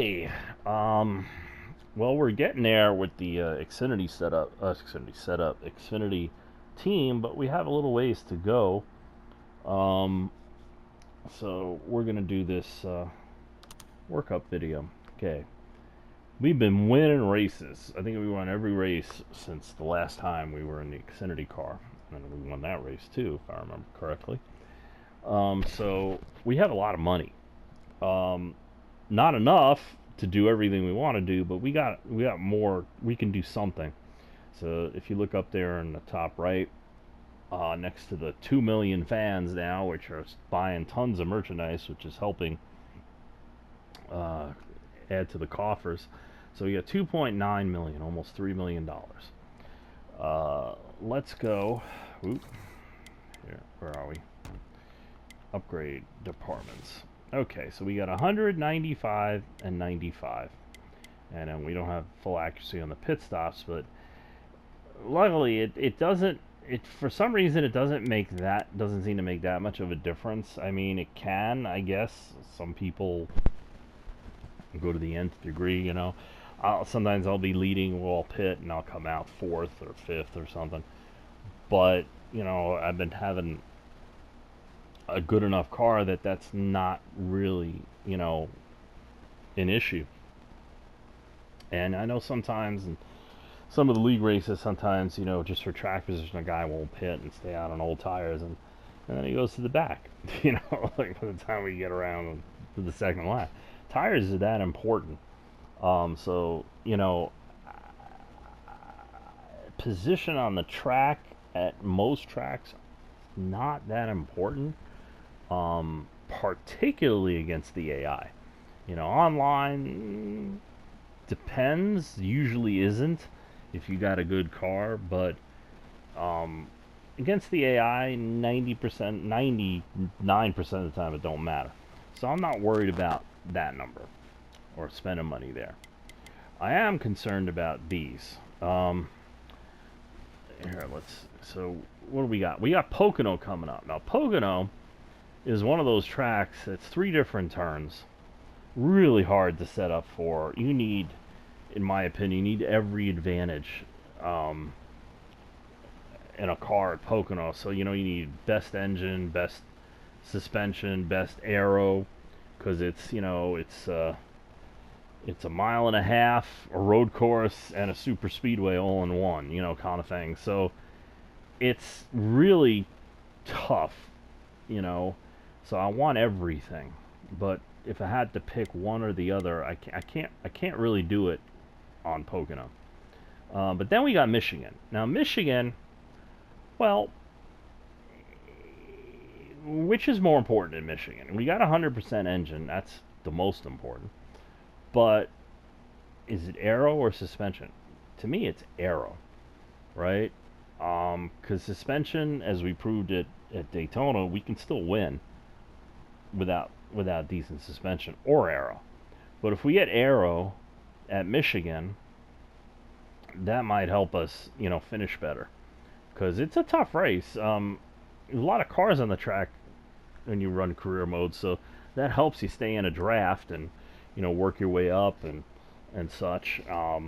Hey, well, we're getting there with the Xfinity team, but we have a little ways to go. Um, so we're gonna do this workup video. Okay, we've been winning races. I think we won every race since the last time we were in the Xfinity car, and we won that race too, if I remember correctly. So we have a lot of money. Um, Not enough to do everything we want to do, but we got more. We can do something. So if you look up there in the top right, next to the 2 million fans now, which are buying tons of merchandise, which is helping uh, add to the coffers. So we got 2.9 million, almost $3 million. Let's go. Oop, here, where are we? Upgrade departments. Okay, so we got 195 and 95. And then we don't have full accuracy on the pit stops, but luckily it doesn't, it for some reason it doesn't seem to make that much of a difference. I mean, it can, I guess. Some people go to the nth degree, you know. Sometimes I'll be leading while pit and I'll come out fourth or fifth or something. But, you know, I've been having a good enough car that that's not really, you know, an issue. And I know sometimes in some of the league races, sometimes, you know, just for track position, a guy won't pit and stay out on old tires, and then he goes to the back, you know, like by the time we get around to the second lap. Tires are that important. So, you know, position on the track at most tracks, not that important, particularly against the AI. You know, online, depends, usually isn't if you got a good car, but against the AI, 90%, 99% of the time it don't matter. So I'm not worried about that number or spending money there. I am concerned about these. Here, so what do we got? We got Pocono coming up. Now, Pocono is one of those tracks that's 3 different turns. Really hard to set up for. You need, in my opinion, you need every advantage in a car at Pocono. So, you know, you need best engine, best suspension, best aero, because it's, you know, it's a mile and a half, a road course, and a super speedway all in one, you know, kind of thing. So it's really tough, you know. So I want everything, but if I had to pick one or the other, I can't really do it on Pocono. But then we got Michigan. Now Michigan, well, which is more important in Michigan? We got 100% engine. That's the most important. But is it aero or suspension? To me, it's aero, right? Because suspension, as we proved it at Daytona, we can still win without decent suspension or aero. But if we get aero at Michigan, that might help us, you know, finish better. Because it's a tough race. There's a lot of cars on the track when you run career mode, so that helps you stay in a draft and, you know, work your way up and such. Got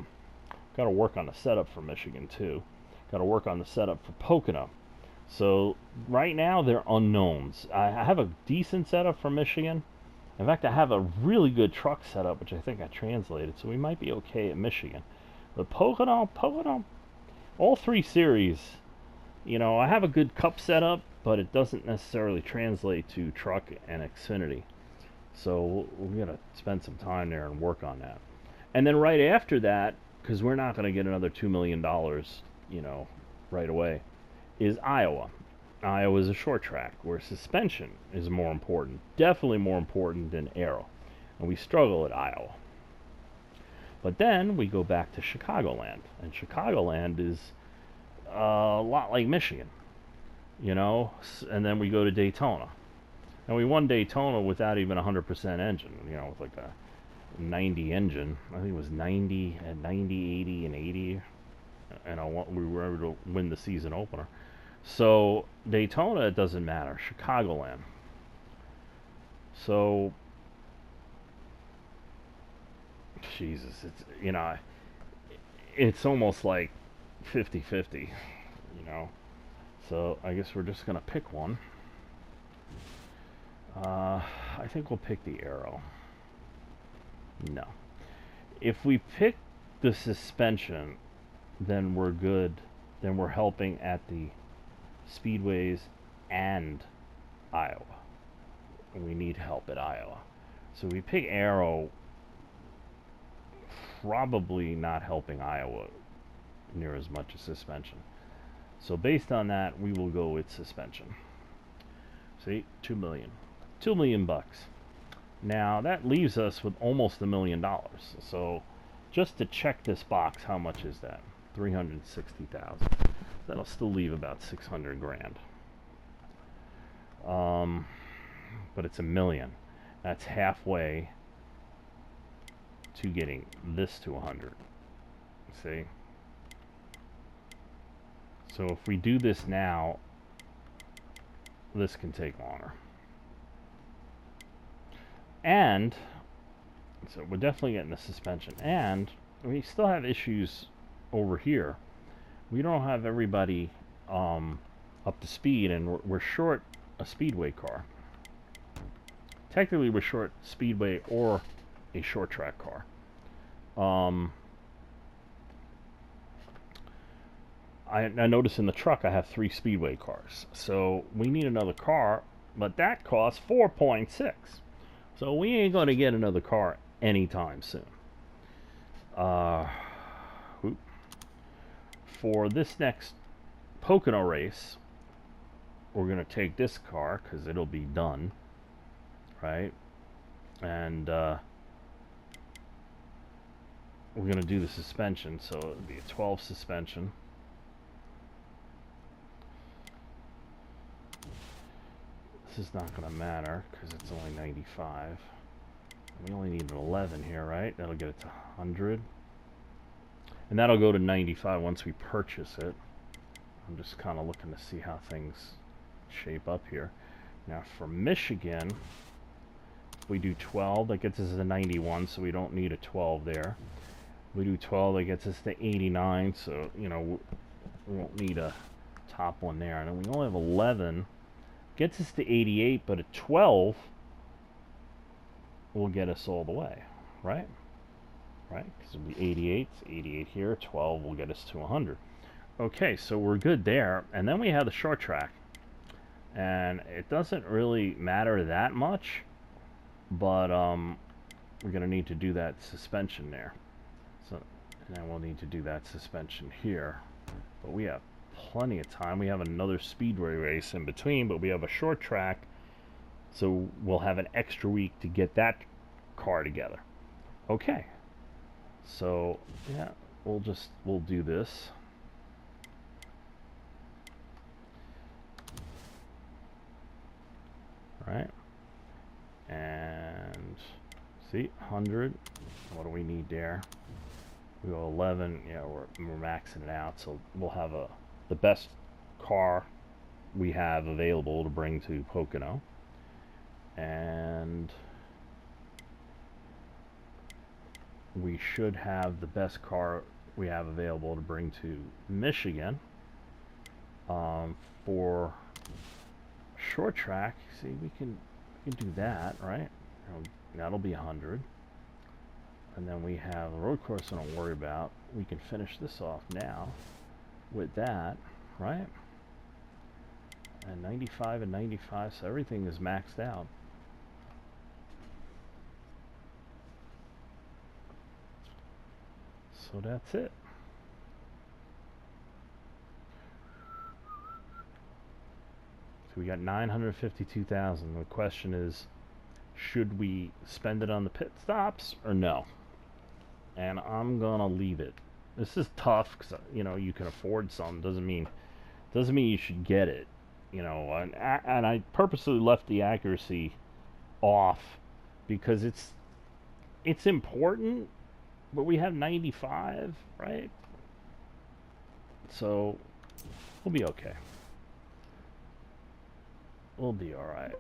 to work on the setup for Michigan too. Got to work on the setup for Pocono. So right now they're unknowns. I have a decent setup for Michigan. In fact, I have a really good truck setup, which I think I translated, so we might be okay at Michigan. But Pocono, all 3 series, you know, I have a good cup setup, but it doesn't necessarily translate to truck and Xfinity. So we're going to spend some time there and work on that. And then right after that, because we're not going to get another $2 million, you know, right away, is Iowa. Iowa is a short track where suspension is more important, definitely more important than aero. And we struggle at Iowa. But then we go back to Chicagoland, and Chicagoland is a lot like Michigan, you know. And then we go to Daytona, and we won Daytona without even 100% engine, you know, with like a 90 engine. I think it was 90 at 90, 80, and 80, and we were able to win the season opener. So Daytona, it doesn't matter. Chicagoland. So Jesus, it's, it's almost like 50-50, So I guess we're just gonna pick one. I think we'll pick the Aero. No. If we pick the suspension, then we're good. Then we're helping at the speedways and Iowa. And we need help at Iowa. So we pick Aero, probably not helping Iowa near as much as suspension. So based on that, we will go with suspension. See, 2 million. 2 million bucks. Now that leaves us with almost $1 million. So just to check this box, how much is that? 360,000. That'll still leave about 600 grand. But it's $1 million. That's halfway to getting this to 100. See? So if we do this now, this can take longer. And so we're definitely getting the suspension. And we still have issues over here. We don't have everybody up to speed, and we're short a speedway car. Technically, we're short speedway or a short track car. I notice in the truck I have 3 speedway cars. So we need another car, but that costs 4.6. So we ain't going to get another car anytime soon. For this next Pocono race, we're going to take this car because it'll be done, right? And we're going to do the suspension, so it'll be a 12 suspension. This is not going to matter because it's only 95. We only need an 11 here, right? That'll get it to 100. And that'll go to 95 once we purchase it. I'm just kind of looking to see how things shape up here. Now for Michigan, if we do 12, that gets us to 91, so we don't need a 12 there. If we do 12, that gets us to 89, so, we won't need a top one there. And then we only have 11. Gets us to 88, but a 12 will get us all the way, right? Right? Because it'll be 88, 88 here, 12 will get us to 100. Okay, so we're good there. And then we have the short track. And it doesn't really matter that much, but we're going to need to do that suspension there. So, and then we'll need to do that suspension here. But we have plenty of time. We have another speedway race in between, but we have a short track, so we'll have an extra week to get that car together. Okay, so yeah, we'll do this. Right, and see, 100. What do we need there? We go 11. Yeah, we're maxing it out, so we'll have the best car we have available to bring to Pocono, and we should have the best car we have available to bring to Michigan. For short track, see, we can do that, right? That'll be 100. And then we have the road course I don't worry about. We can finish this off now with that, right? And 95 and 95, so everything is maxed out. So that's it. So we got 952,000. The question is, should we spend it on the pit stops or no? And I'm gonna leave it. This is tough because you can afford some. Doesn't mean you should get it. And I purposely left the accuracy off because it's important, but we have 95, right? So we'll be okay. We'll be all right.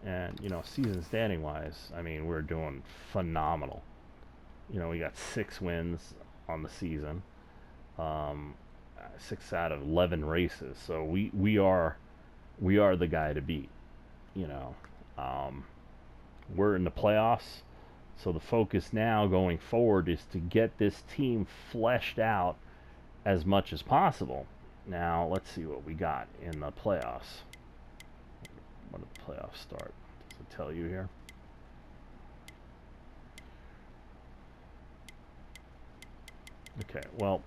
And, you know, season standing wise, I mean, we're doing phenomenal. You know, we got 6 wins on the season, um, 6 out of 11 races. So we are the guy to beat. You know, um, we're in the playoffs. So the focus now going forward is to get this team fleshed out as much as possible. Now let's see what we got in the playoffs. When did the playoffs start? Does it tell you here? Okay, well,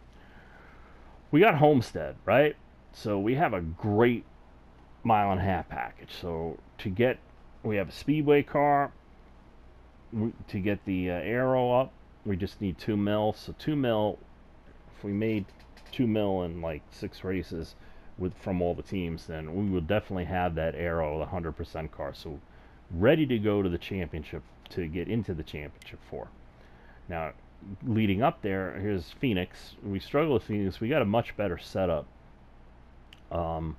we got Homestead, right? So we have a great mile and a half package. So we have a speedway car. To get the aero up, we just need 2 mil. So 2 mil, if we made 2 mil in like 6 races from all the teams, then we will definitely have that aero, the 100% car. So ready to go to the championship, to get into the championship for. Now, leading up there, here's Phoenix. We struggle with Phoenix. We got a much better setup. So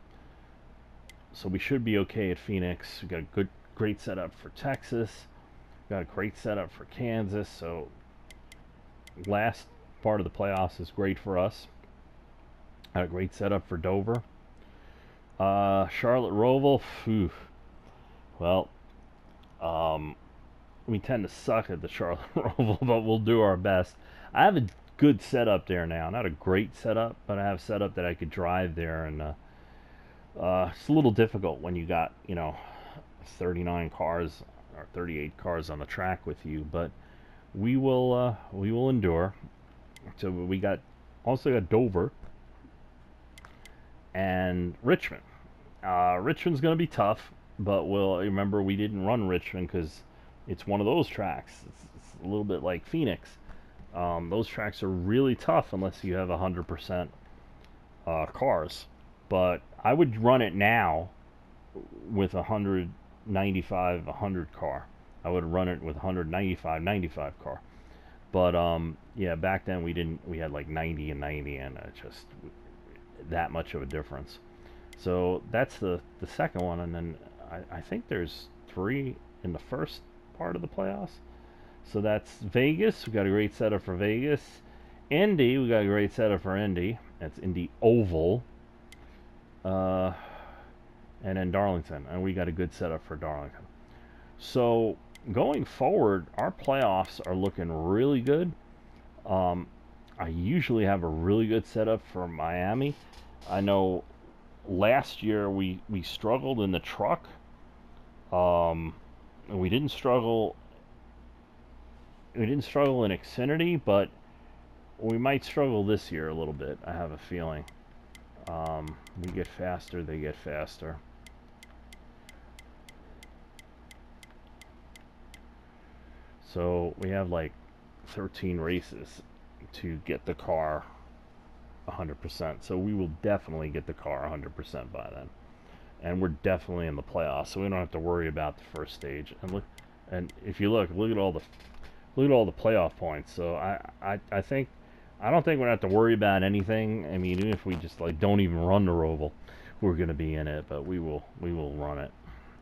we should be okay at Phoenix. We got a great setup for Texas. Got a great setup for Kansas. So last part of the playoffs is great for us. Got a great setup for Dover. Charlotte Roval. Phew. Well, we tend to suck at the Charlotte Roval, but we'll do our best. I have a good setup there now. Not a great setup, but I have a setup that I could drive there, and it's a little difficult when you got, you know, 39 cars or 38 cars on the track with you, but we will endure. So we also got Dover and Richmond. Richmond's going to be tough, but remember we didn't run Richmond because it's one of those tracks. It's a little bit like Phoenix. Those tracks are really tough unless you have 100% cars. But I would run it now with 195, 100 car. I would run it with 195, 95 car. But yeah, back then we had like 90 and 90, and just that much of a difference. So that's the second one, and then I think there's 3 in the first part of the playoffs. So that's Vegas. We got a great setup for Vegas. Indy, we got a great setup for Indy. That's Indy Oval. And then Darlington, and we got a good setup for Darlington. So going forward, our playoffs are looking really good. I usually have a really good setup for Miami. I know last year we struggled in the truck. We didn't struggle. We didn't struggle in Xfinity, but we might struggle this year a little bit. I have a feeling. We get faster, they get faster. So we have like 13 races to get the car 100%. So we will definitely get the car 100% by then. And we're definitely in the playoffs, so we don't have to worry about the first stage. And if you look at all the playoff points. So I don't think we're gonna have to worry about anything. I mean, even if we just like don't even run the Roval, we're gonna be in it. But we will run it.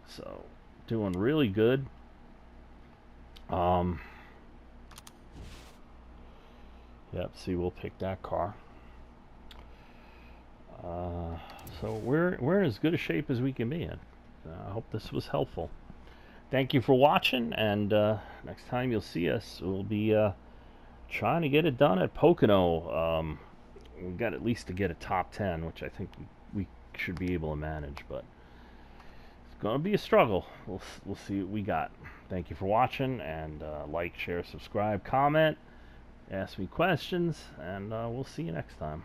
So doing really good. Yep. See, we'll pick that car. So we're in as good a shape as we can be in. I hope this was helpful. Thank you for watching, and next time you'll see us, we'll be trying to get it done at Pocono. We got at least to get a top 10, which I think we should be able to manage, but it's going to be a struggle. We'll see what we got. Thank you for watching, and like, share, subscribe, comment, ask me questions, and we'll see you next time.